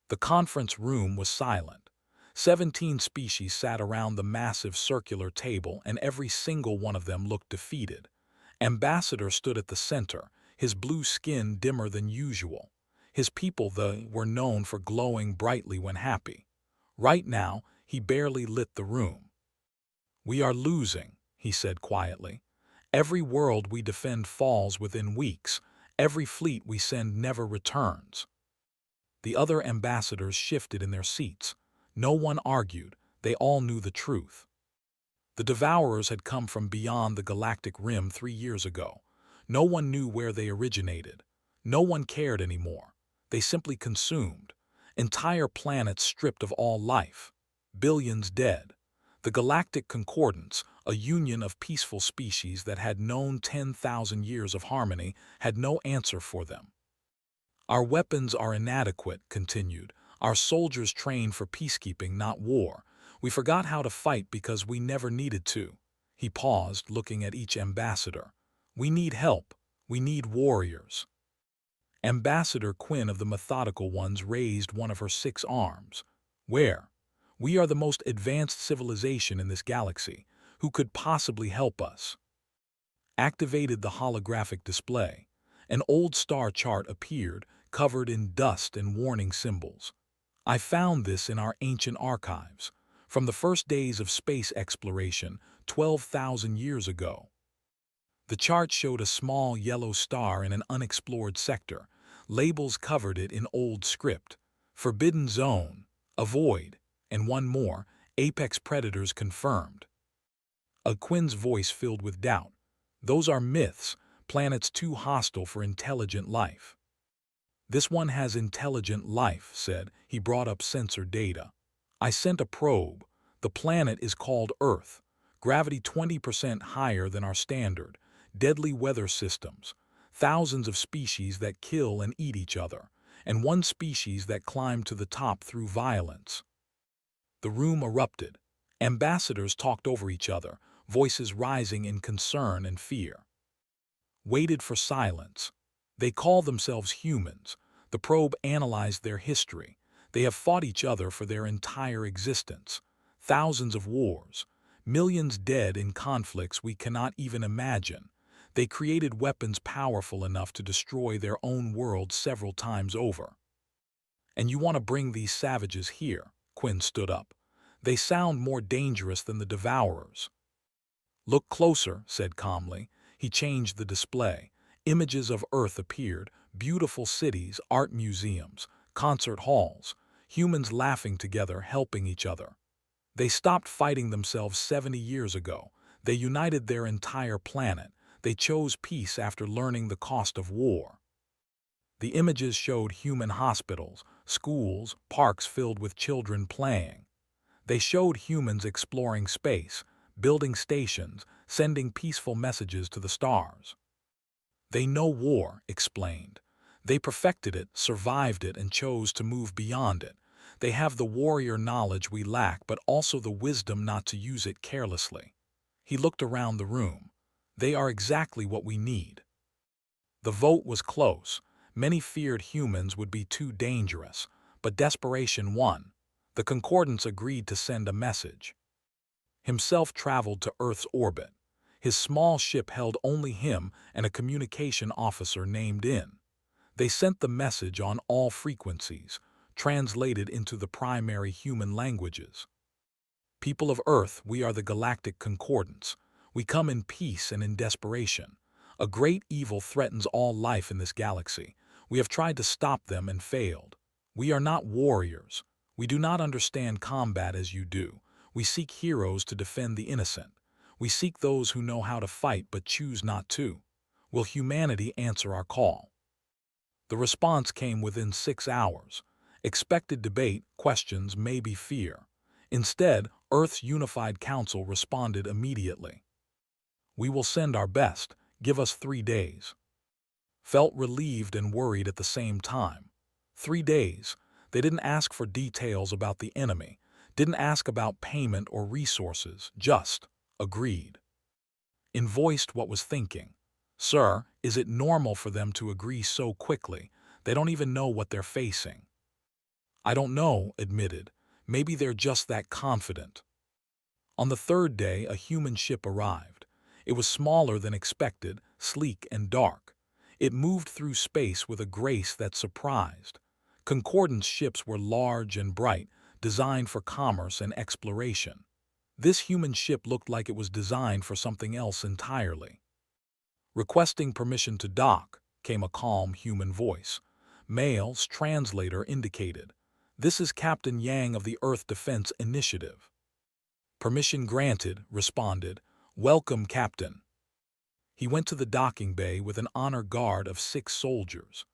The conference room was silent. 17 species sat around the massive circular table, and every single one of them looked defeated. Ambassador stood at the center, his blue skin dimmer than usual. His people, though, were known for glowing brightly when happy. Right now, he barely lit the room. "We are losing," he said quietly. "Every world we defend falls within weeks. Every fleet we send never returns." The other ambassadors shifted in their seats. No one argued. They all knew the truth. The Devourers had come from beyond the galactic rim 3 years ago. No one knew where they originated. No one cared anymore. They simply consumed. Entire planets stripped of all life. Billions dead. The Galactic Concordance, a union of peaceful species that had known 10,000 years of harmony, had no answer for them. "Our weapons are inadequate," continued. "Our soldiers train for peacekeeping, not war. We forgot how to fight because we never needed to." He paused, looking at each ambassador. "We need help. We need warriors." Ambassador Quinn of the Methodical Ones raised one of her 6 arms. "Where? We are the most advanced civilization in this galaxy. Who could possibly help us?" Activated the holographic display. An old star chart appeared, covered in dust and warning symbols. "I found this in our ancient archives, from the first days of space exploration, 12,000 years ago." The chart showed a small yellow star in an unexplored sector. Labels covered it in old script. "Forbidden Zone," "Avoid," and one more, "Apex Predators Confirmed." A Quinn's voice filled with doubt. "Those are myths, planets too hostile for intelligent life." "This one has intelligent life," said. He brought up sensor data. "I sent a probe. The planet is called Earth. Gravity 20% higher than our standard. Deadly weather systems. Thousands of species that kill and eat each other. And one species that climbed to the top through violence." The room erupted. Ambassadors talked over each other, voices rising in concern and fear. Waited for silence. They call themselves humans. The probe analyzed their history. They have fought each other for their entire existence. Thousands of wars. Millions dead in conflicts we cannot even imagine. They created weapons powerful enough to destroy their own world several times over. "And you want to bring these savages here?" Quinn stood up. "They sound more dangerous than the Devourers." "Look closer," said calmly. He changed the display. Images of Earth appeared, beautiful cities, art museums, concert halls, humans laughing together, helping each other. They stopped fighting themselves 70 years ago. They united their entire planet. They chose peace after learning the cost of war. The images showed human hospitals, schools, parks filled with children playing. They showed humans exploring space, building stations, sending peaceful messages to the stars. "They know war," explained. "They perfected it, survived it, and chose to move beyond it. They have the warrior knowledge we lack, but also the wisdom not to use it carelessly." He looked around the room. "They are exactly what we need." The vote was close. Many feared humans would be too dangerous, but desperation won. The Concordance agreed to send a message. Himself traveled to Earth's orbit. His small ship held only him and a communication officer named in. They sent the message on all frequencies, translated into the primary human languages. "People of Earth, we are the Galactic Concordance. We come in peace and in desperation. A great evil threatens all life in this galaxy. We have tried to stop them and failed. We are not warriors. We do not understand combat as you do. We seek heroes to defend the innocent. We seek those who know how to fight but choose not to. Will humanity answer our call?" The response came within 6 hours. Expected debate, questions, maybe fear. Instead, Earth's Unified Council responded immediately. "We will send our best. Give us 3 days." Felt relieved and worried at the same time. 3 days. They didn't ask for details about the enemy, didn't ask about payment or resources, just agreed. Voiced what was thinking. "Sir, is it normal for them to agree so quickly? They don't even know what they're facing." I don't know, admitted. Maybe they're just that confident. On the third day, a human ship arrived. It was smaller than expected, sleek and dark. It moved through space with a grace that surprised. Concordance ships were large and bright, designed for commerce and exploration. This human ship looked like it was designed for something else entirely. Requesting permission to dock, came a calm human voice. Male's translator indicated. This is Captain Yang of the Earth Defense Initiative. Permission granted, responded. Welcome, Captain. He went to the docking bay with an honor guard of 6 soldiers.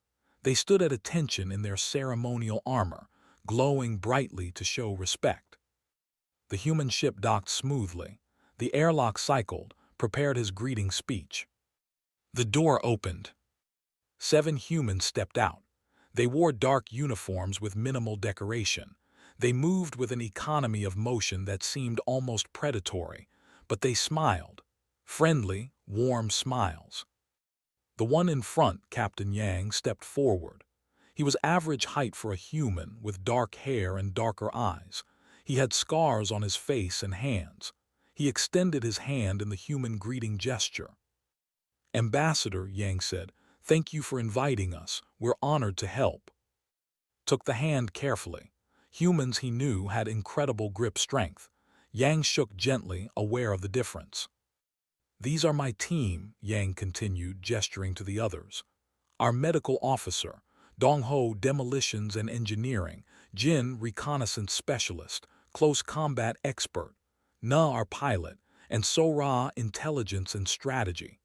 They stood at attention in their ceremonial armor, glowing brightly to show respect. The human ship docked smoothly. The airlock cycled, prepared his greeting speech. The door opened. 7 humans stepped out. They wore dark uniforms with minimal decoration. They moved with an economy of motion that seemed almost predatory, but they smiled. Friendly, warm smiles. The one in front, Captain Yang, stepped forward. He was average height for a human, with dark hair and darker eyes. He had scars on his face and hands. He extended his hand in the human greeting gesture. Ambassador, Yang said, thank you for inviting us. We're honored to help. Took the hand carefully. Humans, he knew, had incredible grip strength. Yang shook gently, aware of the difference. These are my team, Yang continued, gesturing to the others. Our medical officer, Dong-Ho, demolitions and engineering, Jin, reconnaissance specialist, close combat expert, Na, our pilot, and Sora, intelligence and strategy.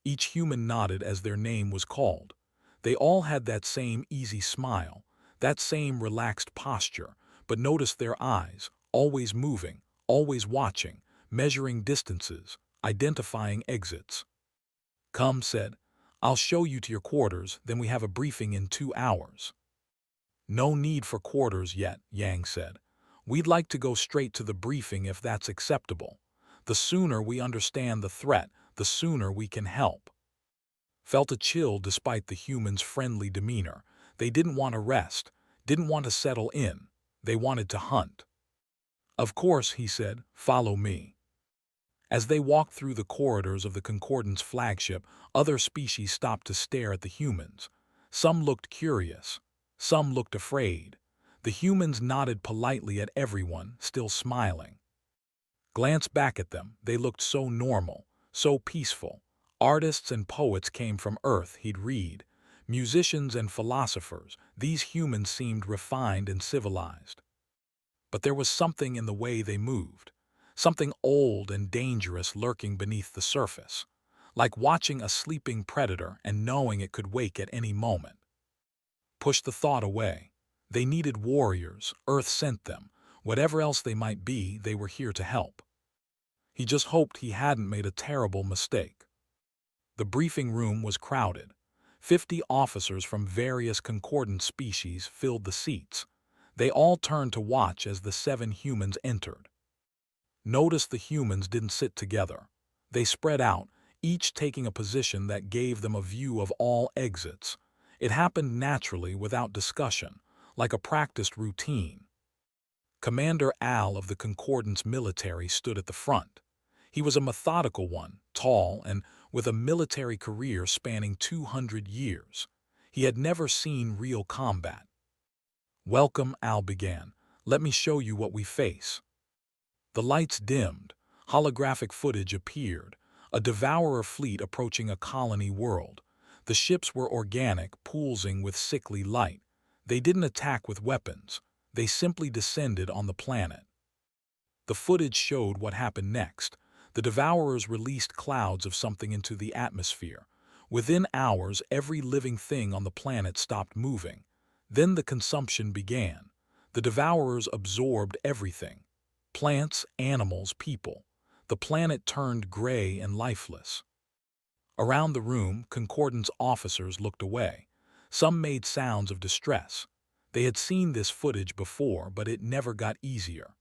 Each human nodded as their name was called. They all had that same easy smile, that same relaxed posture, but noticed their eyes, always moving, always watching, measuring distances, identifying exits. Come, said. I'll show you to your quarters, then we have a briefing in 2 hours. No need for quarters yet, Yang said. We'd like to go straight to the briefing if that's acceptable. The sooner we understand the threat, the sooner we can help. Felt a chill despite the humans' friendly demeanor. They didn't want to rest, didn't want to settle in. They wanted to hunt. Of course, he said, follow me. As they walked through the corridors of the Concordance flagship, other species stopped to stare at the humans. Some looked curious. Some looked afraid. The humans nodded politely at everyone, still smiling. Glance back at them, they looked so normal, so peaceful. Artists and poets came from Earth, he'd read. Musicians and philosophers, these humans seemed refined and civilized. But there was something in the way they moved. Something old and dangerous lurking beneath the surface, like watching a sleeping predator and knowing it could wake at any moment. Push the thought away. They needed warriors, Earth sent them. Whatever else they might be, they were here to help. He just hoped he hadn't made a terrible mistake. The briefing room was crowded. 50 officers from various concordant species filled the seats. They all turned to watch as the 7 humans entered. Notice the humans didn't sit together. They spread out, each taking a position that gave them a view of all exits. It happened naturally, without discussion, like a practiced routine. Commander Al of the Concordance military stood at the front. He was a methodical one, tall, and with a military career spanning 200 years. He had never seen real combat. Welcome, Al began. Let me show you what we face. The lights dimmed. Holographic footage appeared. A devourer fleet approaching a colony world. The ships were organic, pulsing with sickly light. They didn't attack with weapons. They simply descended on the planet. The footage showed what happened next. The devourers released clouds of something into the atmosphere. Within hours, every living thing on the planet stopped moving. Then the consumption began. The devourers absorbed everything. Plants, animals, people. The planet turned gray and lifeless. Around the room, Concordance officers looked away. Some made sounds of distress. They had seen this footage before, but it never got easier.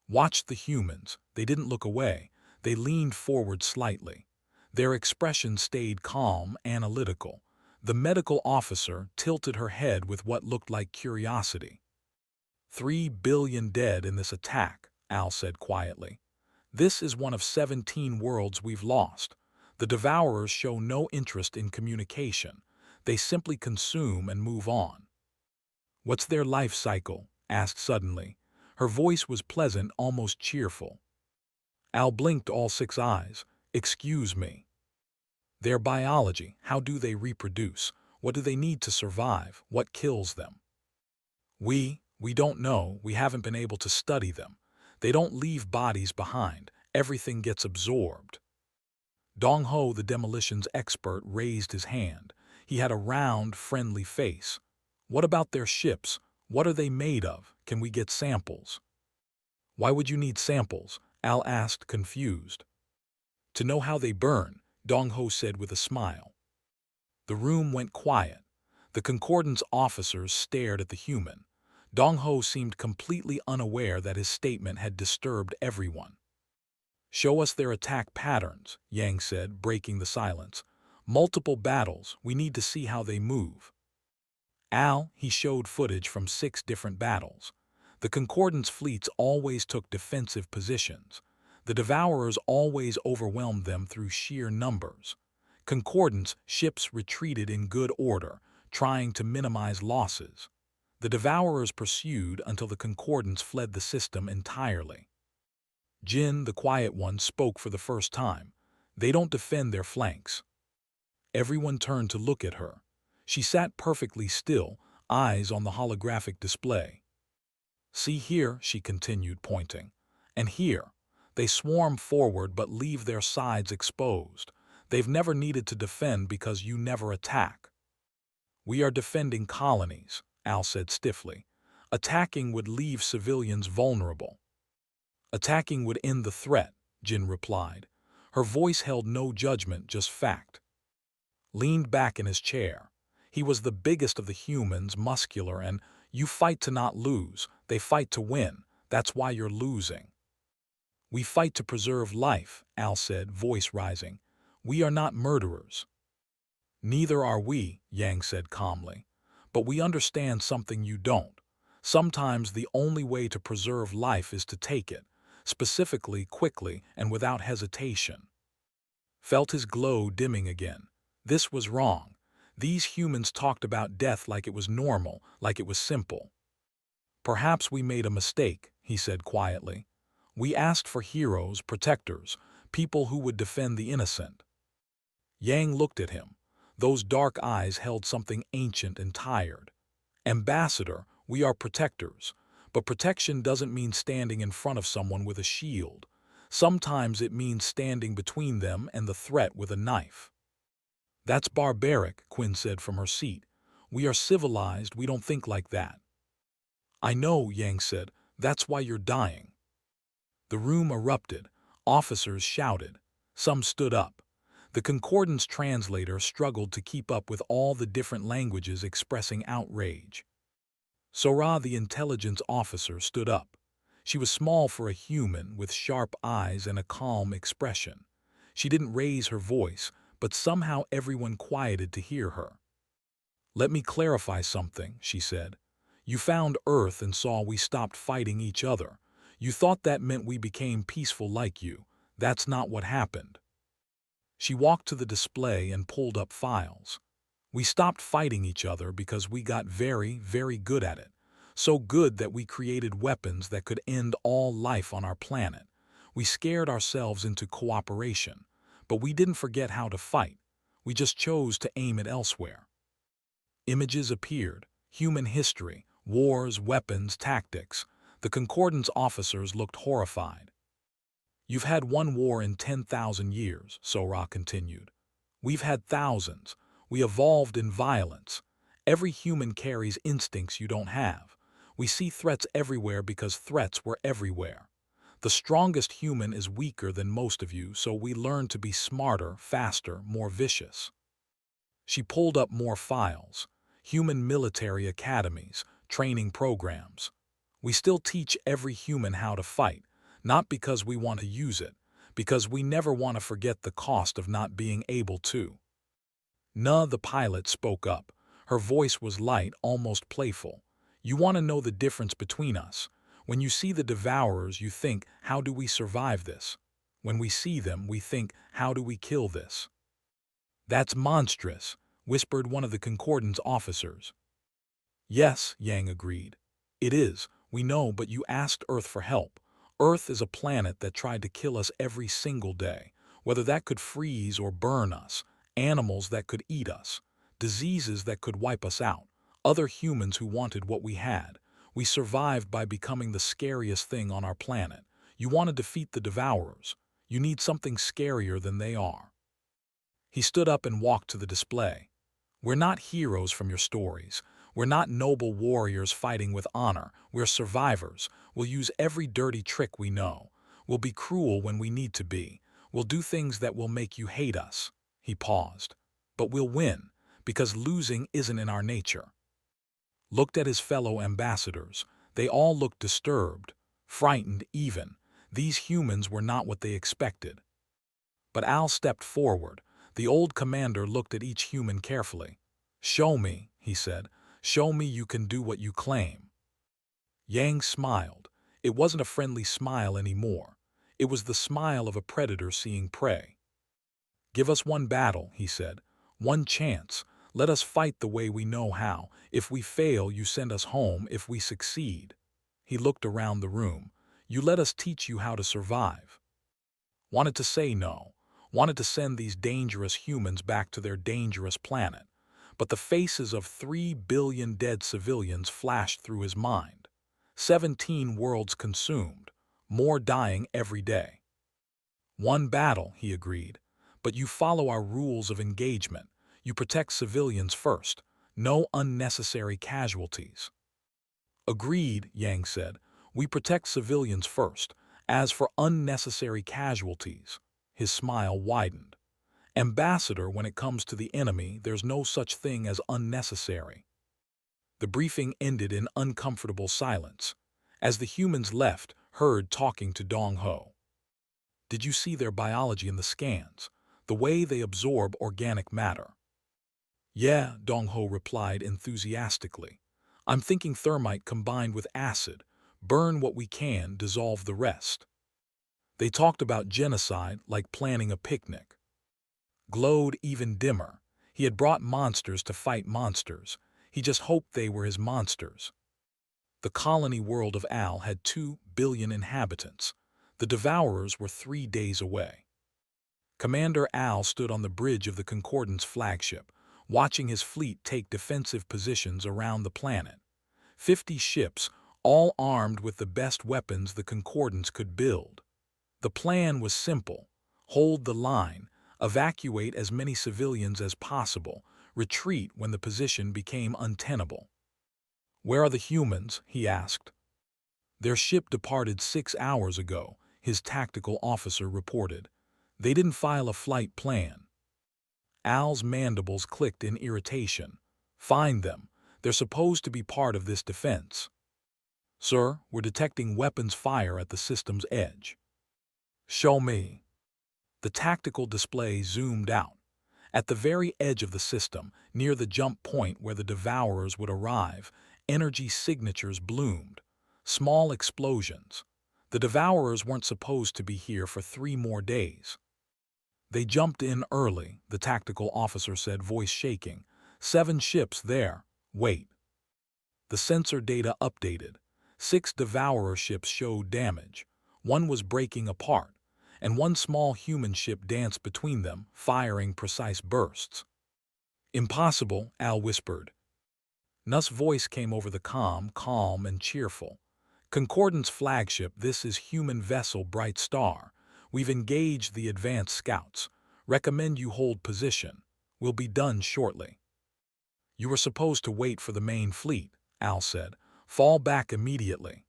Watched the humans. They didn't look away. They leaned forward slightly. Their expression stayed calm, analytical. The medical officer tilted her head with what looked like curiosity. 3 billion dead in this attack, Al said quietly. This is one of 17 worlds we've lost. The Devourers show no interest in communication. They simply consume and move on. What's their life cycle? Asked suddenly. Her voice was pleasant, almost cheerful. Al blinked all 6 eyes. Excuse me. Their biology, how do they reproduce? What do they need to survive? What kills them? We don't know. We haven't been able to study them. They don't leave bodies behind. Everything gets absorbed. Dong Ho, the demolitions expert, raised his hand. He had a round, friendly face. What about their ships? What are they made of? Can we get samples? Why would you need samples? Al asked, confused. To know how they burn, Dong Ho said with a smile. The room went quiet. The Concordance officers stared at the human. Dong Ho seemed completely unaware that his statement had disturbed everyone. Show us their attack patterns, Yang said, breaking the silence. Multiple battles, we need to see how they move. Al, he showed footage from 6 different battles. The Concordance fleets always took defensive positions. The Devourers always overwhelmed them through sheer numbers. Concordance ships retreated in good order, trying to minimize losses. The Devourers pursued until the Concordance fled the system entirely. Jin, the quiet one, spoke for the first time. They don't defend their flanks. Everyone turned to look at her. She sat perfectly still, eyes on the holographic display. See here, she continued, pointing. And here. They swarm forward but leave their sides exposed. They've never needed to defend because you never attack. We are defending colonies, Al said stiffly. Attacking would leave civilians vulnerable. Attacking would end the threat, Jin replied. Her voice held no judgment, just fact. Leaned back in his chair. He was the biggest of the humans, muscular, and you fight to not lose. They fight to win. That's why you're losing. We fight to preserve life, Al said, voice rising. We are not murderers. Neither are we, Yang said calmly. But we understand something you don't. Sometimes the only way to preserve life is to take it, specifically, quickly, and without hesitation. Felt his glow dimming again. This was wrong. These humans talked about death like it was normal, like it was simple. Perhaps we made a mistake, he said quietly. We asked for heroes, protectors, people who would defend the innocent. Yang looked at him. Those dark eyes held something ancient and tired. Ambassador, we are protectors, but protection doesn't mean standing in front of someone with a shield. Sometimes it means standing between them and the threat with a knife. That's barbaric, Quinn said from her seat. We are civilized, we don't think like that. I know, Yang said, that's why you're dying. The room erupted. Officers shouted. Some stood up. The Concordance translator struggled to keep up with all the different languages expressing outrage. Sora, the intelligence officer, stood up. She was small for a human, with sharp eyes and a calm expression. She didn't raise her voice, but somehow everyone quieted to hear her. Let me clarify something, she said. You found Earth and saw we stopped fighting each other. You thought that meant we became peaceful like you. That's not what happened. She walked to the display and pulled up files. We stopped fighting each other because we got very, very good at it. So good that we created weapons that could end all life on our planet. We scared ourselves into cooperation, but we didn't forget how to fight. We just chose to aim it elsewhere. Images appeared. Human history, wars, weapons, tactics. The Concordance officers looked horrified. You've had one war in 10,000 years, Sora continued. We've had thousands. We evolved in violence. Every human carries instincts you don't have. We see threats everywhere because threats were everywhere. The strongest human is weaker than most of you, so we learn to be smarter, faster, more vicious. She pulled up more files. Human military academies, training programs. We still teach every human how to fight, not because we want to use it, because we never want to forget the cost of not being able to. Nuh, the pilot spoke up. Her voice was light, almost playful. You want to know the difference between us. When you see the devourers, you think, how do we survive this? When we see them, we think, how do we kill this? That's monstrous, whispered one of the Concordance officers. Yes, Yang agreed. It is, we know, but you asked Earth for help. Earth is a planet that tried to kill us every single day, whether that could freeze or burn us, animals that could eat us, diseases that could wipe us out, other humans who wanted what we had. We survived by becoming the scariest thing on our planet. You want to defeat the devourers. You need something scarier than they are. He stood up and walked to the display. We're not heroes from your stories. We're not noble warriors fighting with honor. We're survivors. We'll use every dirty trick we know. We'll be cruel when we need to be. We'll do things that will make you hate us. He paused. But we'll win, because losing isn't in our nature. Looked at his fellow ambassadors. They all looked disturbed, frightened even. These humans were not what they expected. But Al stepped forward. The old commander looked at each human carefully. Show me, he said. Show me you can do what you claim. Yang smiled. It wasn't a friendly smile anymore. It was the smile of a predator seeing prey. Give us one battle, he said. One chance. Let us fight the way we know how. If we fail, you send us home. If we succeed. He looked around the room. You let us teach you how to survive. Wanted to say no. Wanted to send these dangerous humans back to their dangerous planet. But the faces of 3 billion dead civilians flashed through his mind. 17 worlds consumed, more dying every day. One battle, he agreed, but you follow our rules of engagement. You protect civilians first. No unnecessary casualties. Agreed, Yang said. We protect civilians first. As for unnecessary casualties, his smile widened. Ambassador, when it comes to the enemy, there's no such thing as unnecessary. The briefing ended in uncomfortable silence. As the humans left, Herd talking to Dong Ho. Did you see their biology in the scans? The way they absorb organic matter? Yeah, Dong Ho replied enthusiastically. I'm thinking thermite combined with acid. Burn what we can, dissolve the rest. They talked about genocide like planning a picnic. Glowed even dimmer. He had brought monsters to fight monsters. He just hoped they were his monsters. The colony world of Al had 2 billion inhabitants. The devourers were 3 days away. Commander Al stood on the bridge of the Concordance flagship, watching his fleet take defensive positions around the planet. 50 ships, all armed with the best weapons the Concordance could build. The plan was simple. Hold the line, evacuate as many civilians as possible, retreat when the position became untenable. Where are the humans? He asked. Their ship departed 6 hours ago, his tactical officer reported. They didn't file a flight plan. Al's mandibles clicked in irritation. Find them. They're supposed to be part of this defense. Sir, we're detecting weapons fire at the system's edge. Show me. The tactical display zoomed out. At the very edge of the system, near the jump point where the devourers would arrive, energy signatures bloomed. Small explosions. The devourers weren't supposed to be here for 3 more days. They jumped in early, the tactical officer said, voice shaking. 7 ships there. Wait. The sensor data updated. 6 devourer ships showed damage. 1 was breaking apart, and 1 small human ship danced between them, firing precise bursts. Impossible, Al whispered. Nuss' voice came over the comm, calm and cheerful. Concordance flagship, this is human vessel Bright Star. We've engaged the advanced scouts. Recommend you hold position. We'll be done shortly. You were supposed to wait for the main fleet, Al said. Fall back immediately.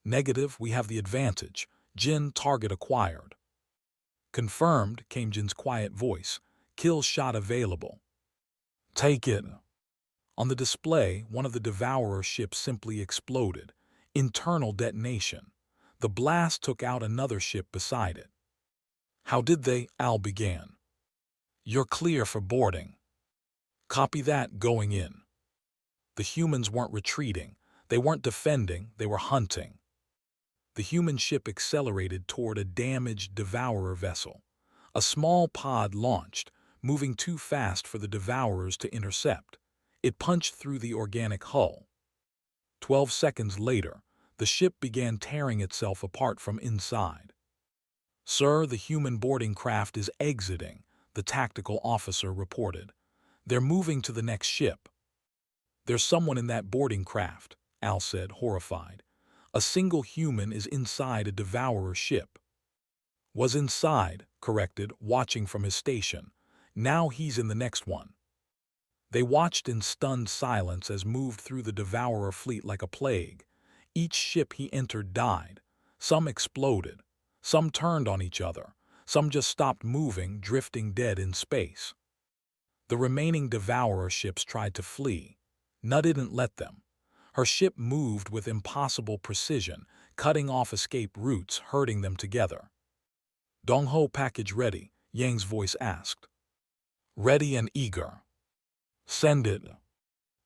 Negative, we have the advantage. Jin, target acquired. Confirmed, came Jin's quiet voice. Kill shot available. Take it. On the display, one of the devourer ships simply exploded. Internal detonation. The blast took out another ship beside it. How did they? Al began. You're clear for boarding. Copy that, going in. The humans weren't retreating. They weren't defending, they were hunting. The human ship accelerated toward a damaged Devourer vessel. A small pod launched, moving too fast for the Devourers to intercept. It punched through the organic hull. 12 seconds later, the ship began tearing itself apart from inside. "Sir, the human boarding craft is exiting," the tactical officer reported. "They're moving to the next ship." "There's someone in that boarding craft," Al said, horrified. "A single human is inside a Devourer ship." "Was inside," corrected, watching from his station. "Now he's in the next one." They watched in stunned silence as moved through the Devourer fleet like a plague. Each ship he entered died. Some exploded. Some turned on each other. Some just stopped moving, drifting dead in space. The remaining Devourer ships tried to flee. Nuh didn't let them. Her ship moved with impossible precision, cutting off escape routes, herding them together. "Dong-ho package ready?" Yang's voice asked. "Ready and eager." "Send it."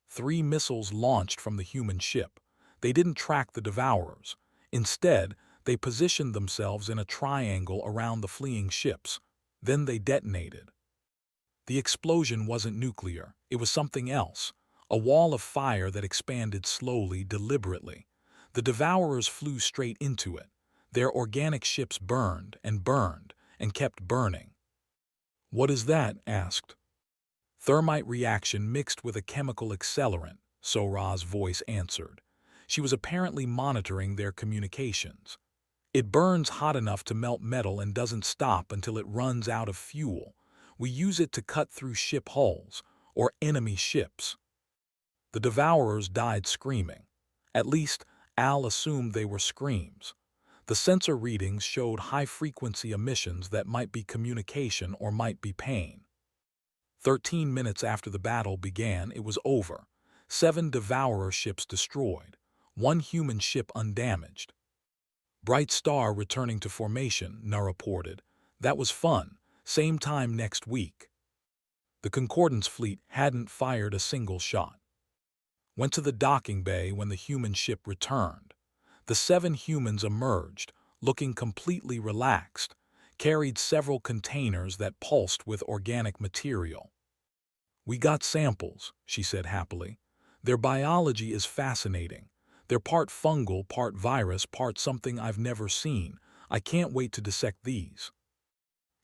3 missiles launched from the human ship. They didn't track the Devourers. Instead, they positioned themselves in a triangle around the fleeing ships. Then they detonated. The explosion wasn't nuclear. It was something else. A wall of fire that expanded slowly, deliberately. The Devourers flew straight into it. Their organic ships burned and kept burning. "What is that?" asked. "Thermite reaction mixed with a chemical accelerant," Sora's voice answered. She was apparently monitoring their communications. "It burns hot enough to melt metal and doesn't stop until it runs out of fuel. We use it to cut through ship hulls, or enemy ships." The Devourers died screaming. At least, Al assumed they were screams. The sensor readings showed high-frequency emissions that might be communication or might be pain. 13 minutes after the battle began, it was over. 7 Devourer ships destroyed. 1 human ship undamaged. "Bright Star returning to formation," Nuh reported. "That was fun. Same time next week." The Concordance fleet hadn't fired a single shot. Went to the docking bay when the human ship returned. The 7 humans emerged, looking completely relaxed, carried several containers that pulsed with organic material. "We got samples," she said happily. "Their biology is fascinating. They're part fungal, part virus, part something I've never seen. I can't wait to dissect these."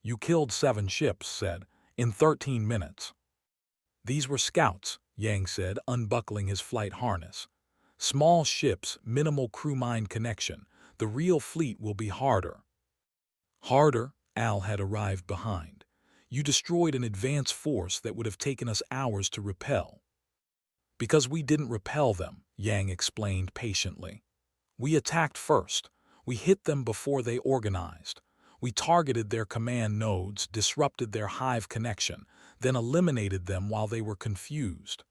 "You killed 7 ships," said, "in 13 minutes." "These were scouts," Yang said, unbuckling his flight harness. "Small ships, minimal crew-mind connection. The real fleet will be harder." "Harder?" Al had arrived behind. "You destroyed an advance force that would have taken us hours to repel." "Because we didn't repel them," Yang explained patiently. "We attacked first. We hit them before they organized. We targeted their command nodes, disrupted their hive connection, then eliminated them while they were confused."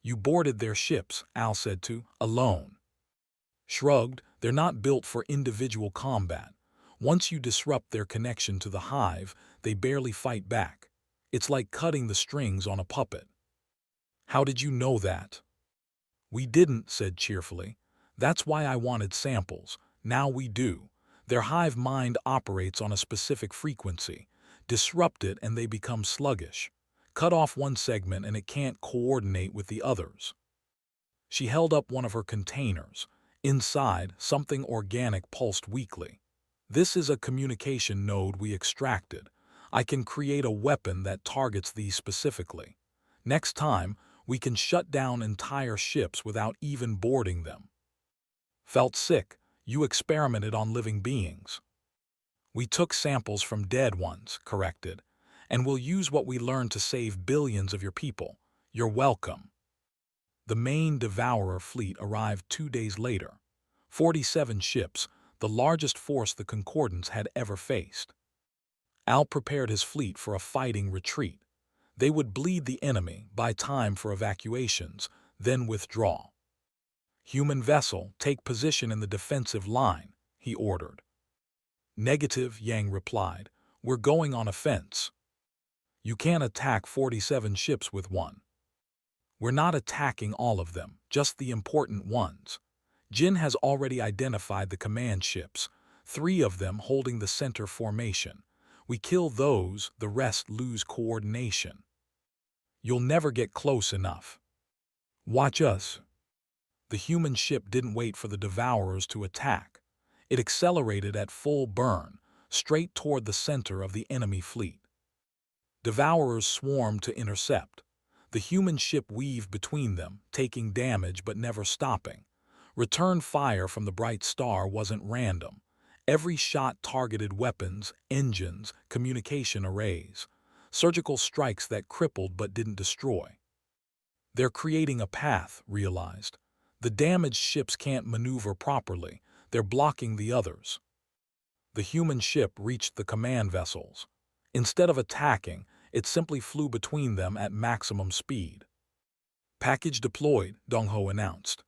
"You boarded their ships," Al said too, "alone." Shrugged. "They're not built for individual combat. Once you disrupt their connection to the hive, they barely fight back. It's like cutting the strings on a puppet." "How did you know that?" "We didn't," said cheerfully. "That's why I wanted samples. Now we do. Their hive mind operates on a specific frequency. Disrupt it and they become sluggish. Cut off one segment and it can't coordinate with the others." She held up one of her containers. Inside, something organic pulsed weakly. "This is a communication node we extracted. I can create a weapon that targets these specifically. Next time, we can shut down entire ships without even boarding them." "Felt sick. You experimented on living beings." "We took samples from dead ones," corrected. "And we'll use what we learned to save billions of your people. You're welcome." The main Devourer fleet arrived 2 days later. 47 ships, the largest force the Concordance had ever faced. Al prepared his fleet for a fighting retreat. They would bleed the enemy, buy time for evacuations, then withdraw. "Human vessel, take position in the defensive line," he ordered. "Negative," Yang replied. "We're going on offense." You can't attack 47 ships with one. We're not attacking all of them, just the important ones. Jin has already identified the command ships, 3 of them holding the center formation. We kill those, the rest lose coordination. You'll never get close enough. Watch us. The human ship didn't wait for the Devourers to attack. It accelerated at full burn, straight toward the center of the enemy fleet. Devourers swarmed to intercept. The human ship weaved between them, taking damage but never stopping. Return fire from the bright star wasn't random. Every shot targeted weapons, engines, communication arrays. Surgical strikes that crippled but didn't destroy. They're creating a path, realized. The damaged ships can't maneuver properly. They're blocking the others. The human ship reached the command vessels. Instead of attacking, it simply flew between them at maximum speed. Package deployed, Dong-ho announced.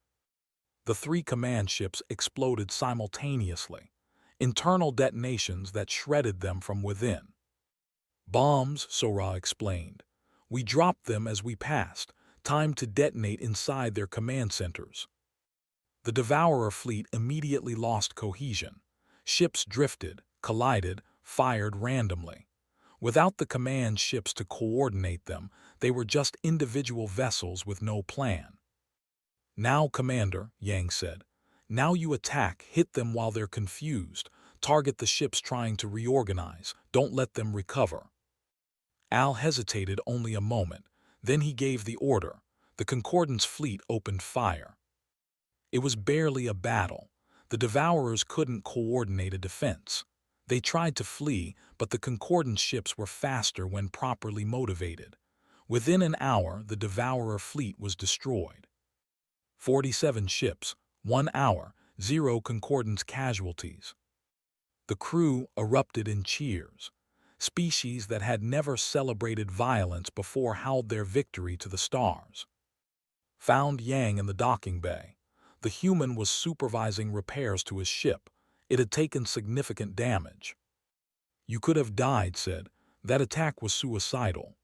The 3 command ships exploded simultaneously, internal detonations that shredded them from within. Bombs, Sora explained. We dropped them as we passed, timed to detonate inside their command centers. The Devourer fleet immediately lost cohesion. Ships drifted, collided, fired randomly. Without the command ships to coordinate them, they were just individual vessels with no plan. Now, Commander, Yang said. Now you attack, hit them while they're confused. Target the ships trying to reorganize. Don't let them recover. Al hesitated only a moment. Then he gave the order. The Concordance fleet opened fire. It was barely a battle. The Devourers couldn't coordinate a defense. They tried to flee, but the Concordance ships were faster when properly motivated. Within an hour, the Devourer fleet was destroyed. 47 ships, 1 hour, 0 Concordance casualties. The crew erupted in cheers. Species that had never celebrated violence before howled their victory to the stars. Found Yang in the docking bay. The human was supervising repairs to his ship. It had taken significant damage. You could have died, said. That attack was suicidal.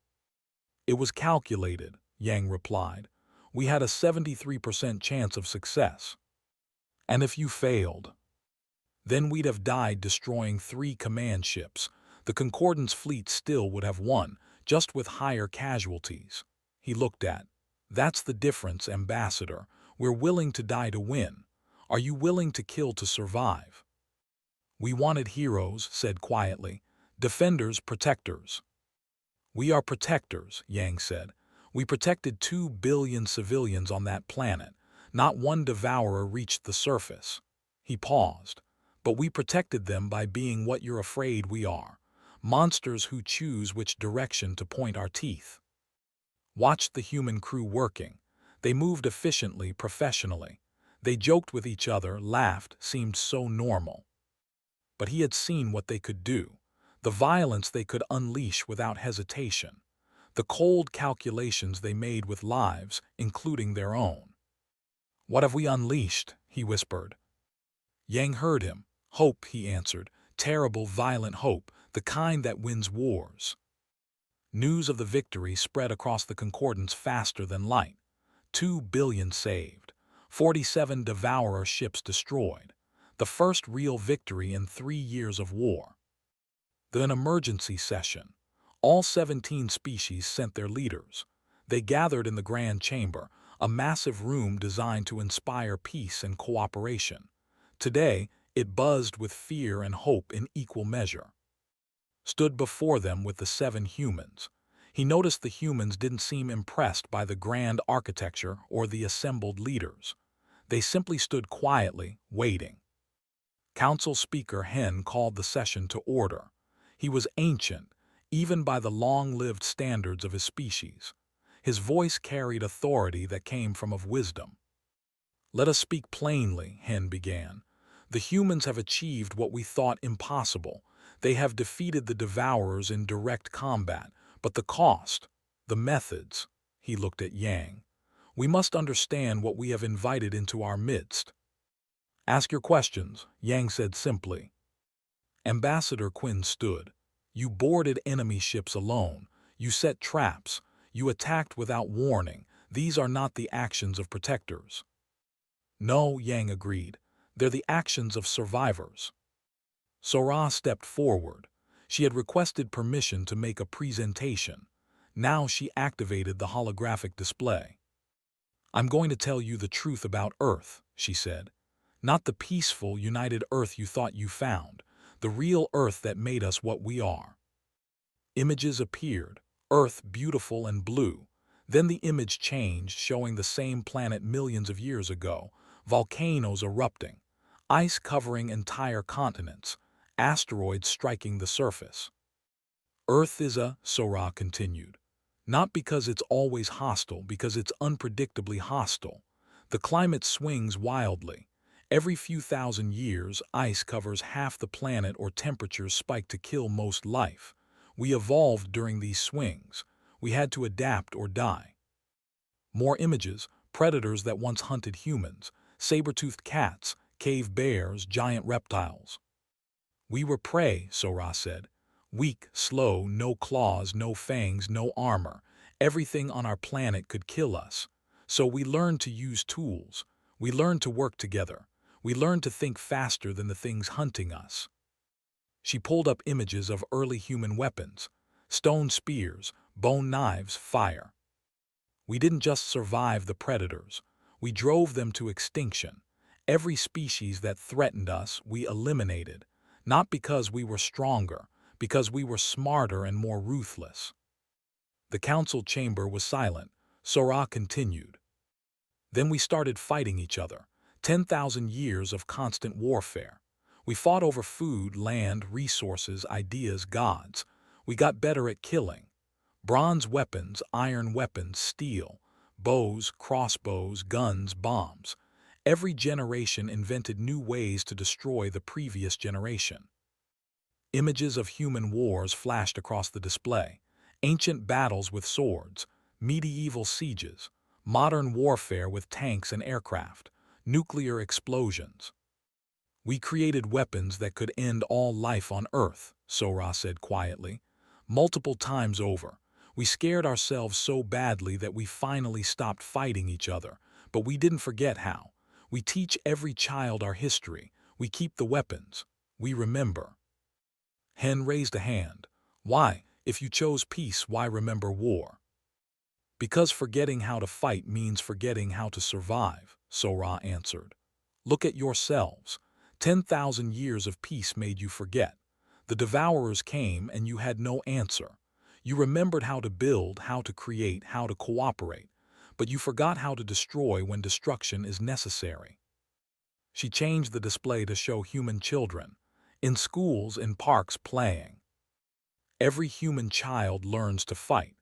It was calculated, Yang replied. We had a 73% chance of success. And if you failed? Then we'd have died destroying 3 command ships. The Concordance fleet still would have won, just with higher casualties. He looked at. That's the difference, Ambassador. We're willing to die to win. Are you willing to kill to survive? We wanted heroes, said quietly. Defenders, protectors. We are protectors, Yang said. We protected 2 billion civilians on that planet. Not one Devourer reached the surface. He paused. But we protected them by being what you're afraid we are. Monsters who choose which direction to point our teeth. Watched the human crew working. They moved efficiently, professionally. They joked with each other, laughed, seemed so normal. But he had seen what they could do. The violence they could unleash without hesitation. The cold calculations they made with lives, including their own. What have we unleashed? He whispered. Yang heard him. Hope, he answered. Terrible, violent hope, the kind that wins wars. News of the victory spread across the Concordance faster than light. 2 billion saved. 47 Devourer ships destroyed. The first real victory in 3 years of war. Then an emergency session. All 17 species sent their leaders. They gathered in the Grand Chamber, a massive room designed to inspire peace and cooperation. Today, it buzzed with fear and hope in equal measure. Stood before them with the 7 humans. He noticed the humans didn't seem impressed by the grand architecture or the assembled leaders. They simply stood quietly, waiting. Council Speaker Hen called the session to order. He was ancient, even by the long-lived standards of his species. His voice carried authority that came from of wisdom. Let us speak plainly, Hen began. The humans have achieved what we thought impossible. They have defeated the Devourers in direct combat, but the cost, the methods, he looked at Yang. We must understand what we have invited into our midst. Ask your questions, Yang said simply. Ambassador Quinn stood. You boarded enemy ships alone. You set traps. You attacked without warning. These are not the actions of protectors. No, Yang agreed. They're the actions of survivors. Sora stepped forward. She had requested permission to make a presentation. Now she activated the holographic display. I'm going to tell you the truth about Earth, she said. Not the peaceful, united Earth you thought you found. The real Earth that made us what we are. Images appeared. Earth beautiful and blue. Then the image changed, showing the same planet millions of years ago. Volcanoes erupting. Ice covering entire continents. Asteroids striking the surface. Earth is Sora continued. Not because it's always hostile, because it's unpredictably hostile. The climate swings wildly. Every few thousand years, ice covers half the planet or temperatures spike to kill most life. We evolved during these swings. We had to adapt or die. More images, predators that once hunted humans, saber-toothed cats, cave bears, giant reptiles. We were prey, Sora said. Weak, slow, no claws, no fangs, no armor. Everything on our planet could kill us. So we learned to use tools. We learned to work together. We learned to think faster than the things hunting us. She pulled up images of early human weapons. Stone spears, bone knives, fire. We didn't just survive the predators. We drove them to extinction. Every species that threatened us, we eliminated. Not because we were stronger, because we were smarter and more ruthless. The council chamber was silent. Sora continued. Then we started fighting each other. 10,000 years of constant warfare. We fought over food, land, resources, ideas, gods. We got better at killing. Bronze weapons, iron weapons, steel, bows, crossbows, guns, bombs. Every generation invented new ways to destroy the previous generation. Images of human wars flashed across the display. Ancient battles with swords, medieval sieges, modern warfare with tanks and aircraft, nuclear explosions. We created weapons that could end all life on Earth, Sora said quietly. Multiple times over. We scared ourselves so badly that we finally stopped fighting each other, but we didn't forget how. We teach every child our history. We keep the weapons. We remember. Hen raised a hand. Why, if you chose peace, why remember war? Because forgetting how to fight means forgetting how to survive, Sora answered. Look at yourselves. 10,000 years of peace made you forget. The devourers came and you had no answer. You remembered how to build, how to create, how to cooperate, but you forgot how to destroy when destruction is necessary. She changed the display to show human children, in schools, in parks, playing. Every human child learns to fight,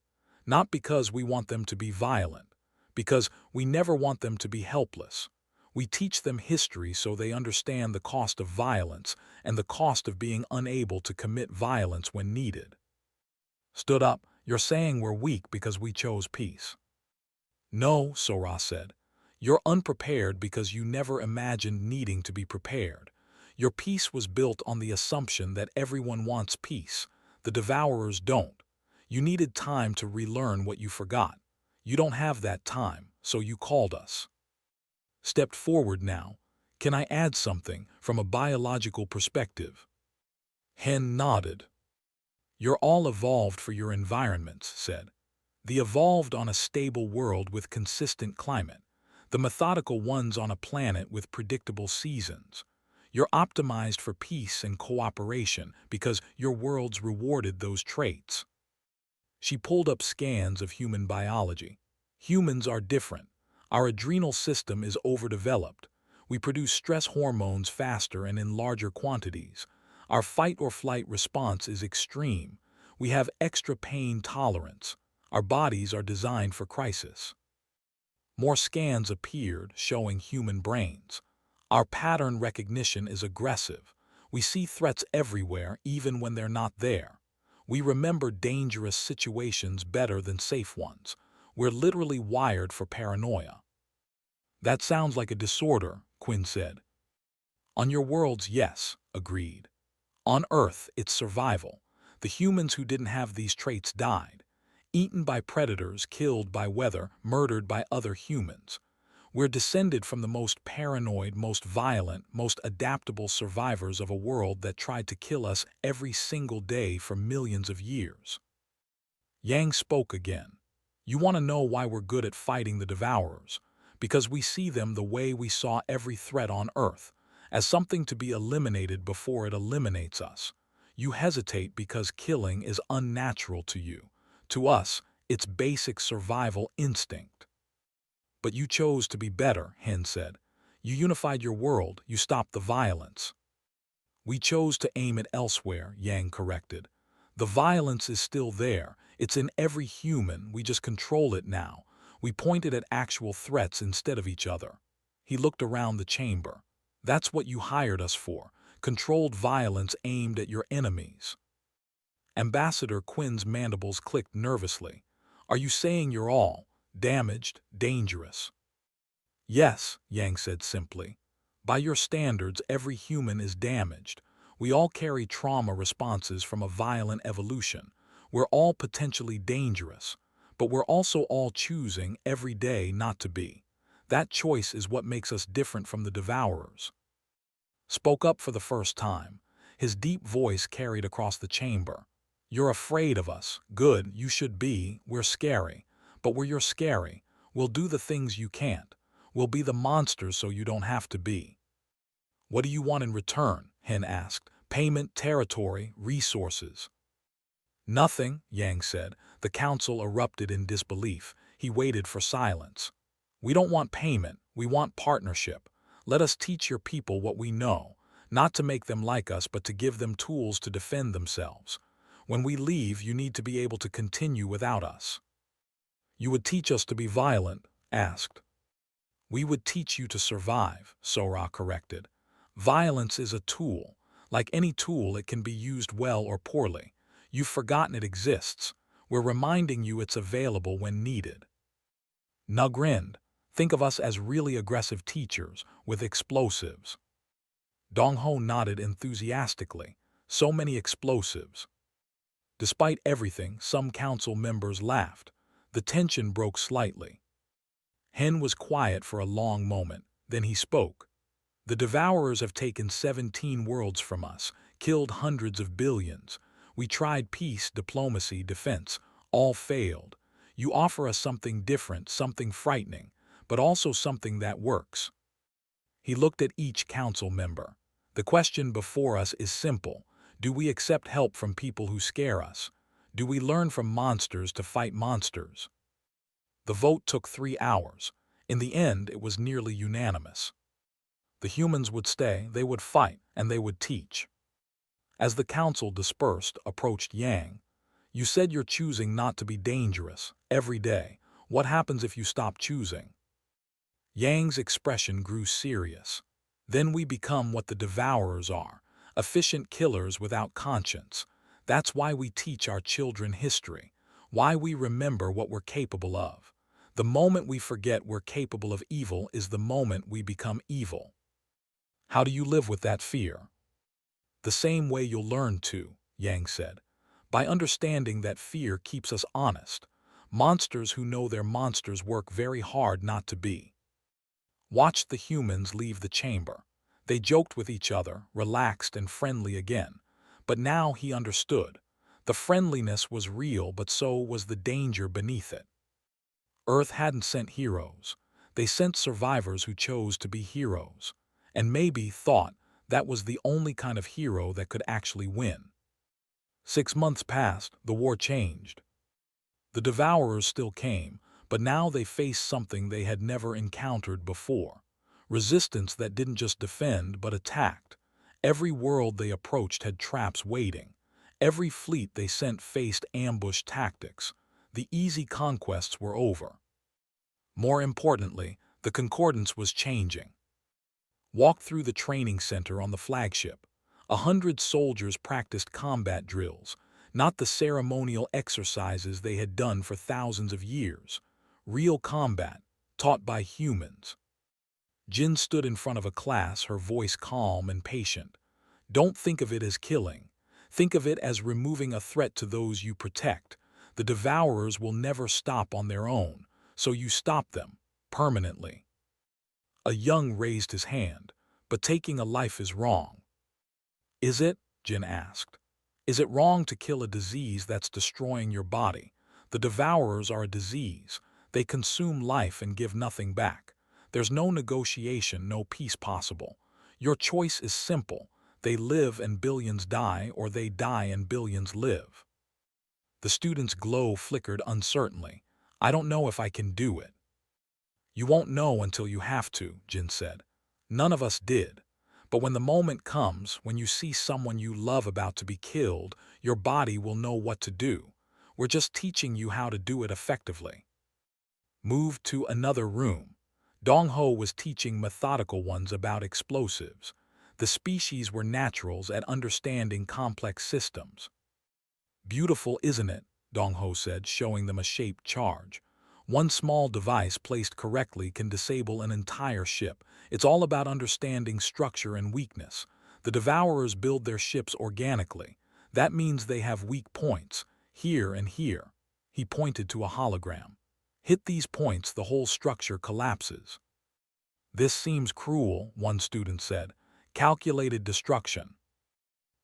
not because we want them to be violent, because we never want them to be helpless. We teach them history so they understand the cost of violence and the cost of being unable to commit violence when needed. Stood up, you're saying we're weak because we chose peace. No, Sora said. You're unprepared because you never imagined needing to be prepared. Your peace was built on the assumption that everyone wants peace. The devourers don't. You needed time to relearn what you forgot. You don't have that time, so you called us. Stepped forward now. Can I add something from a biological perspective? Hen nodded. You're all evolved for your environments, said. The evolved on a stable world with consistent climate. The methodical ones on a planet with predictable seasons. You're optimized for peace and cooperation because your worlds rewarded those traits. She pulled up scans of human biology. Humans are different. Our adrenal system is overdeveloped. We produce stress hormones faster and in larger quantities. Our fight-or-flight response is extreme. We have extra pain tolerance. Our bodies are designed for crisis. More scans appeared showing human brains. Our pattern recognition is aggressive. We see threats everywhere, even when they're not there. We remember dangerous situations better than safe ones. We're literally wired for paranoia. That sounds like a disorder, Quinn said. On your worlds, yes, agreed. On Earth, it's survival. The humans who didn't have these traits died. eaten by predators, killed by weather, murdered by other humans. We're descended from the most paranoid, most violent, most adaptable survivors of a world that tried to kill us every single day for millions of years. Yang spoke again. You want to know why we're good at fighting the Devourers? Because we see them the way we saw every threat on Earth, as something to be eliminated before it eliminates us. You hesitate because killing is unnatural to you. To us, it's basic survival instinct. But you chose to be better, Hen said. You unified your world, you stopped the violence. We chose to aim it elsewhere, Yang corrected. The violence is still there. It's in every human, we just control it now. We point it at actual threats instead of each other. He looked around the chamber. That's what you hired us for, controlled violence aimed at your enemies. Ambassador Quinn's mandibles clicked nervously. Are you saying you're all damaged, dangerous? Yes, Yang said simply. By your standards, every human is damaged. We all carry trauma responses from a violent evolution. We're all potentially dangerous, but we're also all choosing every day not to be. That choice is what makes us different from the Devourers. Spoke up for the first time. His deep voice carried across the chamber. You're afraid of us. Good, you should be. We're scary. But you're scary. We'll do the things you can't. We'll be the monsters so you don't have to be. What do you want in return? Hen asked. Payment, territory, resources. Nothing, Yang said. The council erupted in disbelief. He waited for silence. We don't want payment. We want partnership. Let us teach your people what we know, not to make them like us, but to give them tools to defend themselves. When we leave, you need to be able to continue without us. You would teach us to be violent? Asked. We would teach you to survive, Sora corrected. Violence is a tool. Like any tool, it can be used well or poorly. You've forgotten it exists. We're reminding you it's available when needed. Na grinned. Think of us as really aggressive teachers with explosives. Dongho nodded enthusiastically. So many explosives. Despite everything, some council members laughed. The tension broke slightly. Hen was quiet for a long moment. Then he spoke. The Devourers have taken 17 worlds from us, killed hundreds of billions. We tried peace, diplomacy, defense. All failed. You offer us something different, something frightening, but also something that works. He looked at each council member. The question before us is simple. Do we accept help from people who scare us? Do we learn from monsters to fight monsters? The vote took 3 hours. In the end, it was nearly unanimous. The humans would stay, they would fight, and they would teach. As the council dispersed, approached Yang. You said you're choosing not to be dangerous, every day. What happens if you stop choosing? Yang's expression grew serious. Then we become what the Devourers are, efficient killers without conscience. That's why we teach our children history, why we remember what we're capable of. The moment we forget we're capable of evil is the moment we become evil. How do you live with that fear? The same way you'll learn to, Yang said. By understanding that fear keeps us honest. Monsters who know they're monsters work very hard not to be. Watched the humans leave the chamber. They joked with each other, relaxed and friendly again. But now he understood. The friendliness was real, but so was the danger beneath it. Earth hadn't sent heroes. They sent survivors who chose to be heroes. And maybe thought that was the only kind of hero that could actually win. 6 months passed, the war changed. The Devourers still came, but now they faced something they had never encountered before. Resistance that didn't just defend, but attacked. Every world they approached had traps waiting. Every fleet they sent faced ambush tactics. The easy conquests were over. More importantly, the concordance was changing. Walked through the training center on the flagship. 100 soldiers practiced combat drills, not the ceremonial exercises they had done for thousands of years. Real combat, taught by humans. Jin stood in front of a class, her voice calm and patient. Don't think of it as killing. Think of it as removing a threat to those you protect. The Devourers will never stop on their own, so you stop them, permanently. A young raised his hand, but taking a life is wrong. Is it? Jin asked. Is it wrong to kill a disease that's destroying your body? The Devourers are a disease. They consume life and give nothing back. There's no negotiation, no peace possible. Your choice is simple. They live and billions die, or they die and billions live. The student's glow flickered uncertainly. I don't know if I can do it. You won't know until you have to, Jin said. None of us did. But when the moment comes, when you see someone you love about to be killed, your body will know what to do. We're just teaching you how to do it effectively. Moved to another room. Dong-ho was teaching methodical ones about explosives. The species were naturals at understanding complex systems. Beautiful, isn't it? Dong-ho said, showing them a shaped charge. One small device placed correctly can disable an entire ship. It's all about understanding structure and weakness. The Devourers build their ships organically. That means they have weak points, here and here. He pointed to a hologram. Hit these points, the whole structure collapses. This seems cruel, one student said. Calculated destruction.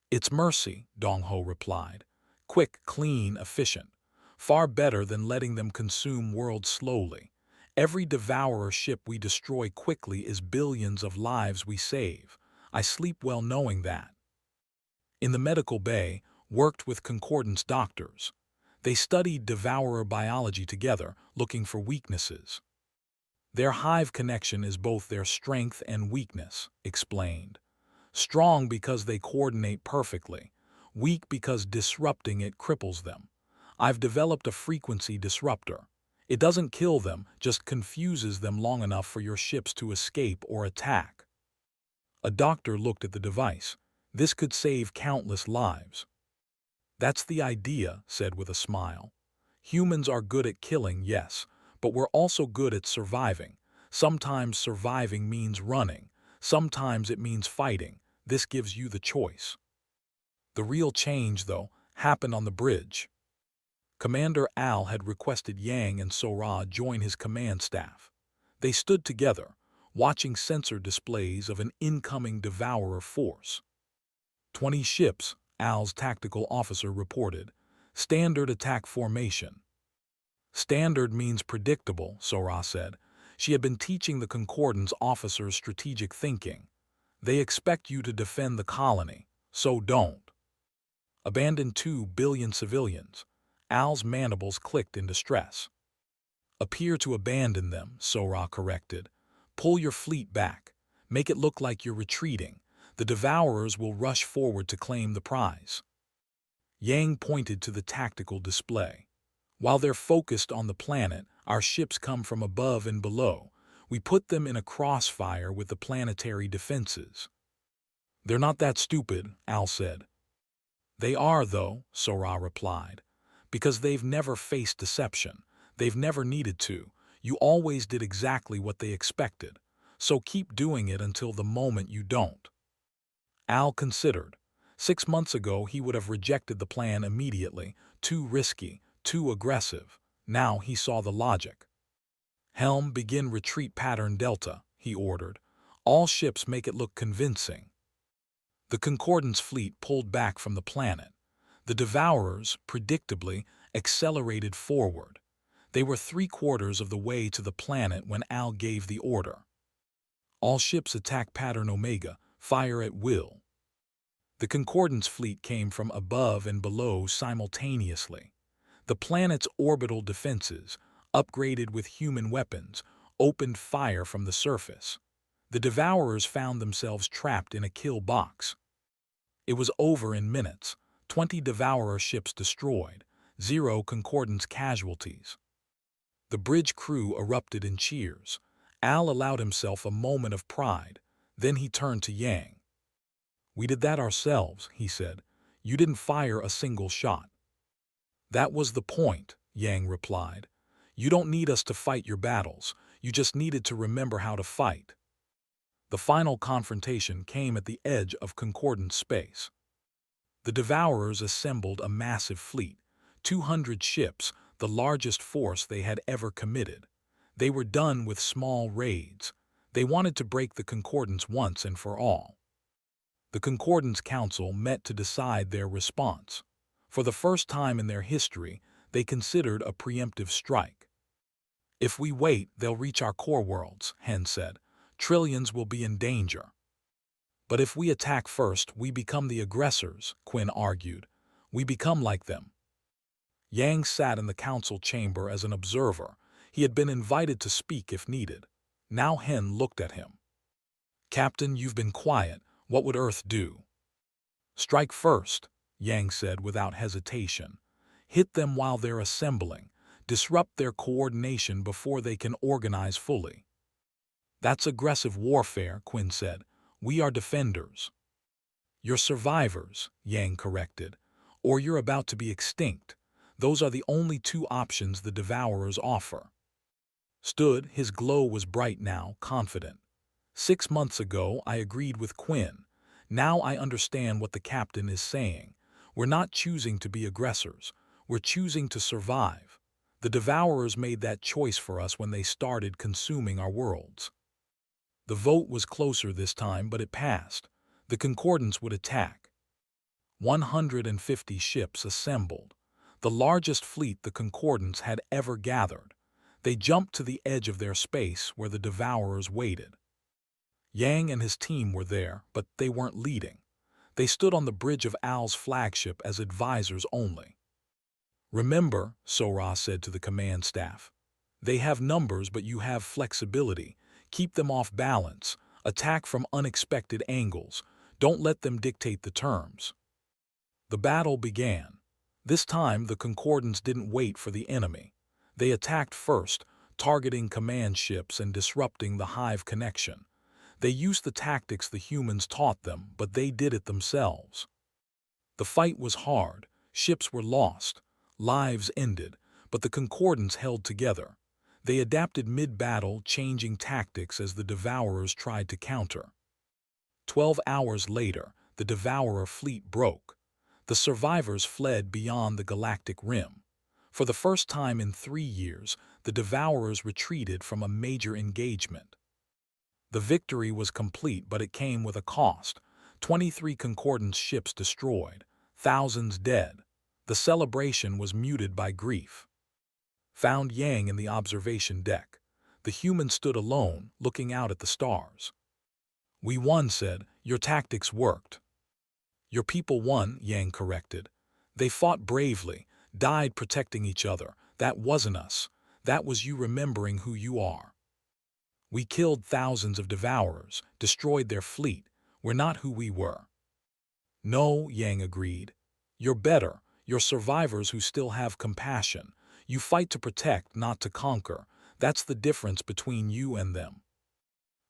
It's mercy, Dong-ho replied. Quick, clean, efficient. Far better than letting them consume worlds slowly. Every Devourer ship we destroy quickly is billions of lives we save. I sleep well knowing that. In the medical bay, worked with concordance doctors. They studied Devourer biology together, looking for weaknesses. Their hive connection is both their strength and weakness, explained. Strong because they coordinate perfectly, weak because disrupting it cripples them. I've developed a frequency disruptor. It doesn't kill them, just confuses them long enough for your ships to escape or attack. A doctor looked at the device. This could save countless lives. That's the idea, said with a smile. Humans are good at killing, yes, but we're also good at surviving. Sometimes surviving means running. Sometimes it means fighting. This gives you the choice. The real change, though, happened on the bridge. Commander Al had requested Yang and Sora join his command staff. They stood together, watching sensor displays of an incoming Devourer force. 20 ships, Al's tactical officer reported. Standard attack formation. Standard means predictable, Sora said. She had been teaching the Concordance officers strategic thinking. They expect you to defend the colony, so don't. Abandon 2 billion civilians. Al's mandibles clicked in distress. Appear to abandon them, Sora corrected. Pull your fleet back. Make it look like you're retreating. The Devourers will rush forward to claim the prize. Yang pointed to the tactical display. While they're focused on the planet, our ships come from above and below. We put them in a crossfire with the planetary defenses. They're not that stupid, Al said. They are, though, Sora replied. Because they've never faced deception. They've never needed to. You always did exactly what they expected. So keep doing it until the moment you don't. Al considered. 6 months ago he would have rejected the plan immediately. Too risky, too aggressive. Now he saw the logic. Helm, begin retreat pattern Delta, he ordered. All ships make it look convincing. The Concordance fleet pulled back from the planet. The Devourers, predictably, accelerated forward. They were 3/4 of the way to the planet when Al gave the order. All ships attack pattern Omega, fire at will. The Concordance fleet came from above and below simultaneously. The planet's orbital defenses, upgraded with human weapons, opened fire from the surface. The Devourers found themselves trapped in a kill box. It was over in minutes. 20 Devourer ships destroyed, 0 Concordance casualties. The bridge crew erupted in cheers. Al allowed himself a moment of pride. Then he turned to Yang. We did that ourselves, he said. You didn't fire a single shot. That was the point, Yang replied. You don't need us to fight your battles. You just needed to remember how to fight. The final confrontation came at the edge of Concordance space. The Devourers assembled a massive fleet. 200 ships, the largest force they had ever committed. They were done with small raids. They wanted to break the Concordance once and for all. The Concordance Council met to decide their response. For the first time in their history, they considered a preemptive strike. If we wait, they'll reach our core worlds, Hen said. Trillions will be in danger. But if we attack first, we become the aggressors, Quinn argued. We become like them. Yang sat in the council chamber as an observer. He had been invited to speak if needed. Now Hen looked at him. Captain, you've been quiet. What would Earth do? Strike first, Yang said without hesitation. Hit them while they're assembling. Disrupt their coordination before they can organize fully. That's aggressive warfare, Quinn said. We are defenders. You're survivors, Yang corrected. Or you're about to be extinct. Those are the only two options the Devourers offer. Stood, his glow was bright now, confident. 6 months ago, I agreed with Quinn. Now I understand what the captain is saying. We're not choosing to be aggressors. We're choosing to survive. The Devourers made that choice for us when they started consuming our worlds. The vote was closer this time, but it passed. The Concordance would attack. 150 ships assembled. The largest fleet the Concordance had ever gathered. They jumped to the edge of their space where the Devourers waited. Yang and his team were there, but they weren't leading. They stood on the bridge of Al's flagship as advisors only. Remember, Sora said to the command staff, they have numbers, but you have flexibility. Keep them off balance. Attack from unexpected angles. Don't let them dictate the terms. The battle began. This time, the Concordance didn't wait for the enemy. They attacked first, targeting command ships and disrupting the hive connection. They used the tactics the humans taught them, but they did it themselves. The fight was hard. Ships were lost. Lives ended, but the Concordance held together. They adapted mid-battle, changing tactics as the Devourers tried to counter. 12 hours later, the Devourer fleet broke. The survivors fled beyond the galactic rim. For the first time in 3 years, the Devourers retreated from a major engagement. The victory was complete, but it came with a cost. 23 Concordance ships destroyed, thousands dead. The celebration was muted by grief. Found Yang in the observation deck. The human stood alone, looking out at the stars. We won, said. Your tactics worked. Your people won, Yang corrected. They fought bravely, died protecting each other. That wasn't us. That was you remembering who you are. We killed thousands of Devourers, destroyed their fleet. We're not who we were. No, Yang agreed. You're better. You're survivors who still have compassion. You fight to protect, not to conquer. That's the difference between you and them.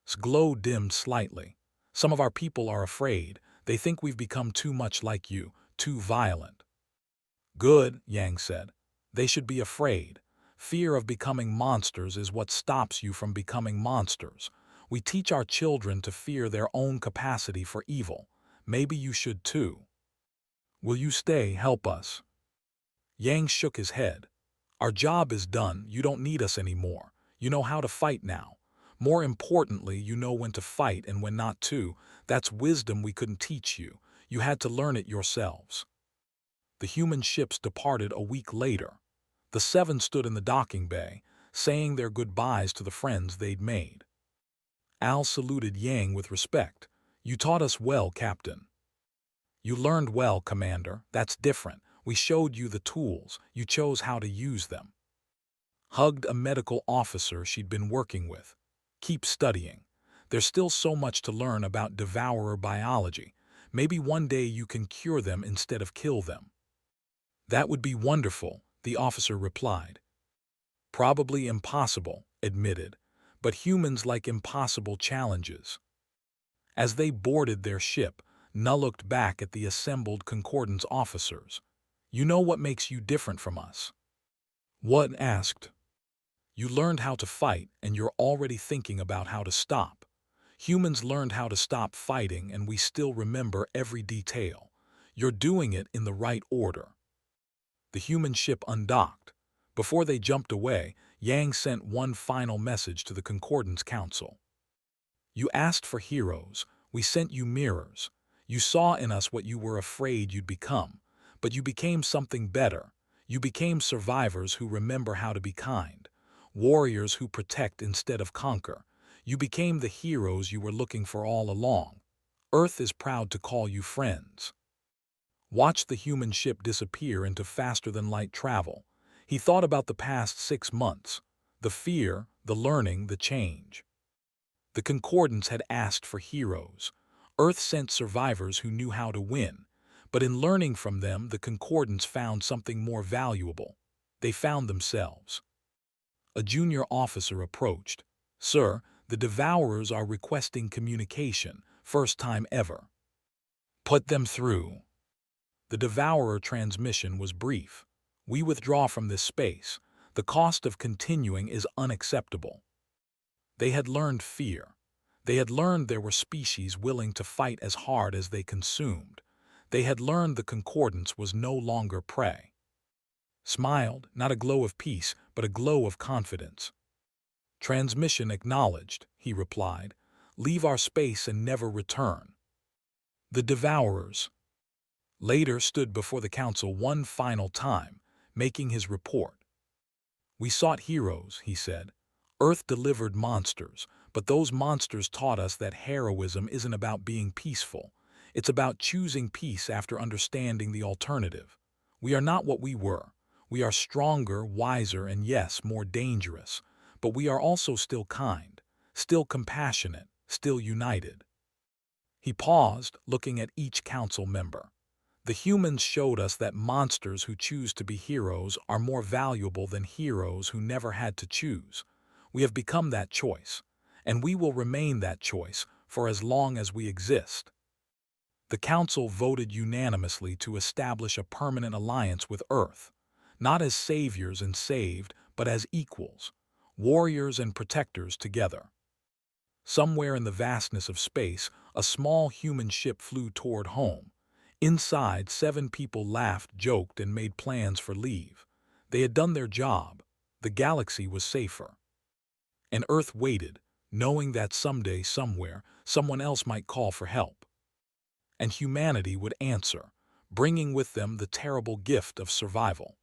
His glow dimmed slightly. Some of our people are afraid. They think we've become too much like you, too violent. Good, Yang said. They should be afraid. Fear of becoming monsters is what stops you from becoming monsters. We teach our children to fear their own capacity for evil. Maybe you should too. Will you stay, help us? Yang shook his head. Our job is done. You don't need us anymore. You know how to fight now. More importantly, you know when to fight and when not to. That's wisdom we couldn't teach you. You had to learn it yourselves. The human ships departed a week later. The 7 stood in the docking bay, saying their goodbyes to the friends they'd made. Al saluted Yang with respect. You taught us well, Captain. You learned well, Commander. That's different. We showed you the tools. You chose how to use them. Hugged a medical officer she'd been working with. Keep studying. There's still so much to learn about Devourer biology. Maybe one day you can cure them instead of kill them. That would be wonderful, the officer replied. Probably impossible, admitted, but humans like impossible challenges. As they boarded their ship, Null looked back at the assembled Concordance officers. You know what makes you different from us? What? Asked. You learned how to fight, and you're already thinking about how to stop. Humans learned how to stop fighting, and we still remember every detail. You're doing it in the right order. The human ship undocked. Before they jumped away, Yang sent one final message to the Concordance Council. You asked for heroes. We sent you mirrors. You saw in us what you were afraid you'd become. But you became something better. You became survivors who remember how to be kind. Warriors who protect instead of conquer. You became the heroes you were looking for all along. Earth is proud to call you friends. Watched the human ship disappear into faster-than-light travel. He thought about the past 6 months. The fear, the learning, the change. The Concordance had asked for heroes. Earth sent survivors who knew how to win. But in learning from them, the Concordance found something more valuable. They found themselves. A junior officer approached. Sir, the Devourers are requesting communication, first time ever. Put them through. The Devourer transmission was brief. We withdraw from this space. The cost of continuing is unacceptable. They had learned fear. They had learned there were species willing to fight as hard as they consumed. They had learned the Concordance was no longer prey. Smiled, not a glow of peace, but a glow of confidence. Transmission acknowledged, he replied. Leave our space and never return. The Devourers later stood before the council one final time, making his report. We sought heroes, he said. Earth delivered monsters, but those monsters taught us that heroism isn't about being peaceful. It's about choosing peace after understanding the alternative. We are not what we were. We are stronger, wiser, and yes, more dangerous. But we are also still kind, still compassionate, still united. He paused, looking at each council member. The humans showed us that monsters who choose to be heroes are more valuable than heroes who never had to choose. We have become that choice, and we will remain that choice for as long as we exist. The Council voted unanimously to establish a permanent alliance with Earth, not as saviors and saved, but as equals, warriors and protectors together. Somewhere in the vastness of space, a small human ship flew toward home. Inside, 7 people laughed, joked, and made plans for leave. They had done their job. The galaxy was safer. And Earth waited, knowing that someday, somewhere, someone else might call for help. And humanity would answer, bringing with them the terrible gift of survival.